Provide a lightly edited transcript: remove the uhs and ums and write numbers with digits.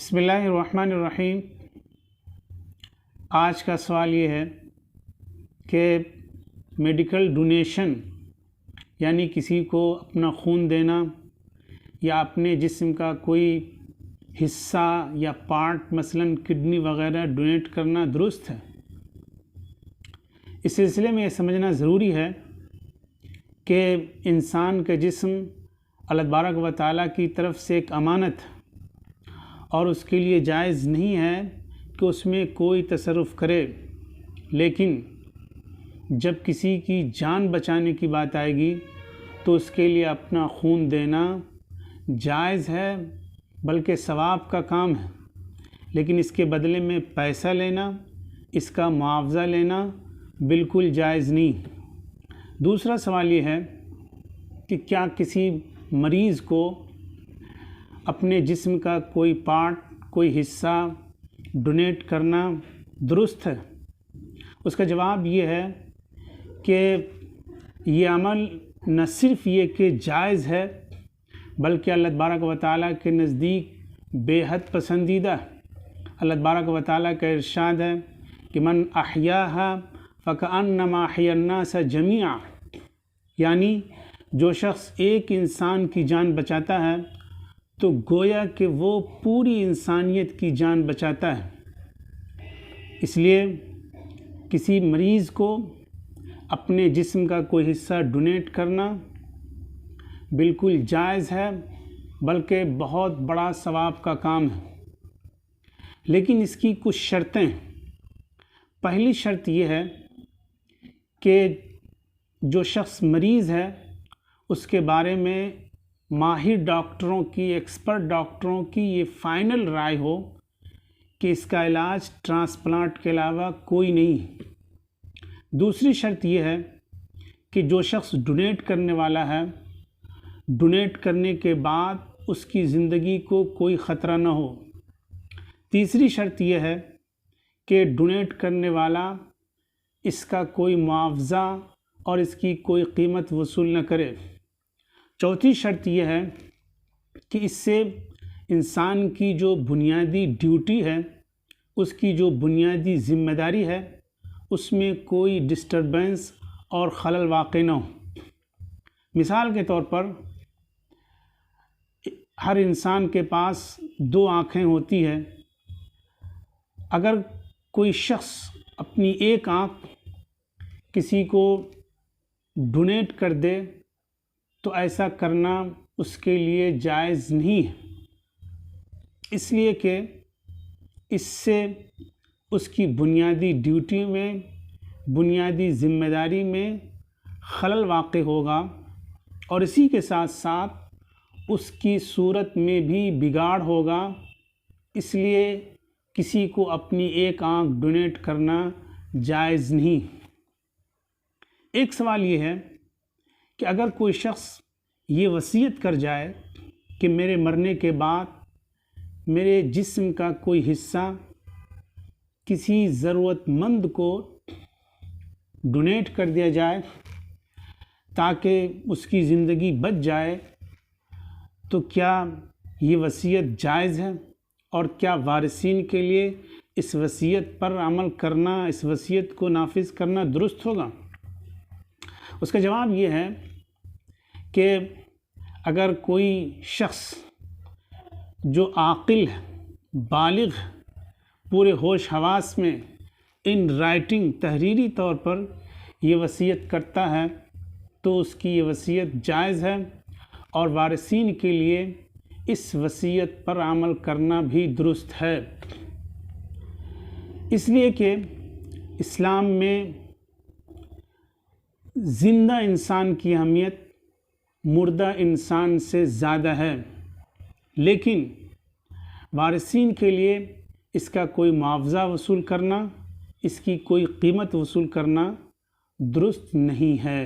बिस्मिल्लाहिर्रहमानिर्रहीम। आज का सवाल ये है कि मेडिकल डोनेशन यानी किसी को अपना खून देना या अपने जिस्म का कोई हिस्सा या पार्ट मसलन किडनी वगैरह डोनेट करना दुरुस्त है। इस सिलसिले में यह समझना ज़रूरी है कि इंसान का जिस्म अल्लाह तबारक व तआला की तरफ से एक अमानत है और उसके लिए जायज़ नहीं है कि उसमें कोई तसर्रुफ़ करे। लेकिन जब किसी की जान बचाने की बात आएगी तो उसके लिए अपना खून देना जायज़ है, बल्कि सवाब का काम है। लेकिन इसके बदले में पैसा लेना, इसका मुआवज़ा लेना बिल्कुल जायज़ नहीं। दूसरा सवाल ये है कि क्या किसी मरीज़ को अपने जिस्म का कोई पार्ट, कोई हिस्सा डोनेट करना दुरुस्त है? उसका जवाब ये है कि ये अमल न सिर्फ़ ये कि जायज़ है, बल्कि अल्लाह तबारक व तआला के नज़दीक बेहद पसंदीदा है। अल्लाह तबारक व तआला का इरशाद है कि मन अहयाहा फ़कअन्नमा अहयन्नास जमीआ, यानी जो शख्स एक इंसान की जान बचाता है तो गोया कि वो पूरी इंसानियत की जान बचाता है। इसलिए किसी मरीज़ को अपने जिस्म का कोई हिस्सा डोनेट करना बिल्कुल जायज़ है, बल्कि बहुत बड़ा सवाब का काम है। लेकिन इसकी कुछ शर्तें हैं। पहली शर्त यह है कि जो शख्स मरीज़ है उसके बारे में माहिर डॉक्टरों की, एक्सपर्ट डॉक्टरों की ये फ़ाइनल राय हो कि इसका इलाज ट्रांसप्लांट के अलावा कोई नहीं है। दूसरी शर्त यह है कि जो शख्स डोनेट करने वाला है, डोनेट करने के बाद उसकी ज़िंदगी को कोई ख़तरा न हो। तीसरी शर्त यह है कि डोनेट करने वाला इसका कोई मुआवज़ा और इसकी कोई कीमत वसूल न करे। चौथी शर्त यह है कि इससे इंसान की जो बुनियादी ड्यूटी है, उसकी जो बुनियादी ज़िम्मेदारी है, उसमें कोई डिस्टर्बेंस और खलल वाक़ई न हो। मिसाल के तौर पर हर इंसान के पास दो आँखें होती है। अगर कोई शख्स अपनी एक आँख किसी को डोनेट कर दे तो ऐसा करना उसके लिए जायज़ नहीं है, इसलिए कि इससे उसकी बुनियादी ड्यूटी में, बुनियादी ज़िम्मेदारी में खलल वाक़ई होगा और इसी के साथ साथ उसकी सूरत में भी बिगाड़ होगा। इसलिए किसी को अपनी एक आँख डोनेट करना जायज़ नहीं। एक सवाल ये है कि अगर कोई शख्स ये वसीयत कर जाए कि मेरे मरने के बाद मेरे जिस्म का कोई हिस्सा किसी ज़रूरतमंद को डोनेट कर दिया जाए ताकि उसकी ज़िंदगी बच जाए, तो क्या ये वसीयत जायज़ है? और क्या वारिसीन के लिए इस वसीयत पर अमल करना, इस वसीयत को नाफिज करना दुरुस्त होगा? उसका जवाब ये है कि अगर कोई शख्स जो आकिल है, बालिग, पूरे होश हवास में, इन राइटिंग तहरीरी तौर पर ये वसीयत करता है तो उसकी ये वसीयत जायज़ है और वारिसीन के लिए इस वसीयत पर अमल करना भी दुरुस्त है। इसलिए कि इस्लाम में ज़िंदा इंसान की अहमियत मुर्दा इंसान से ज़्यादा है, लेकिन वारिसीन के लिए इसका कोई मुआवज़ा वसूल करना, इसकी कोई कीमत वसूल करना दुरुस्त नहीं है।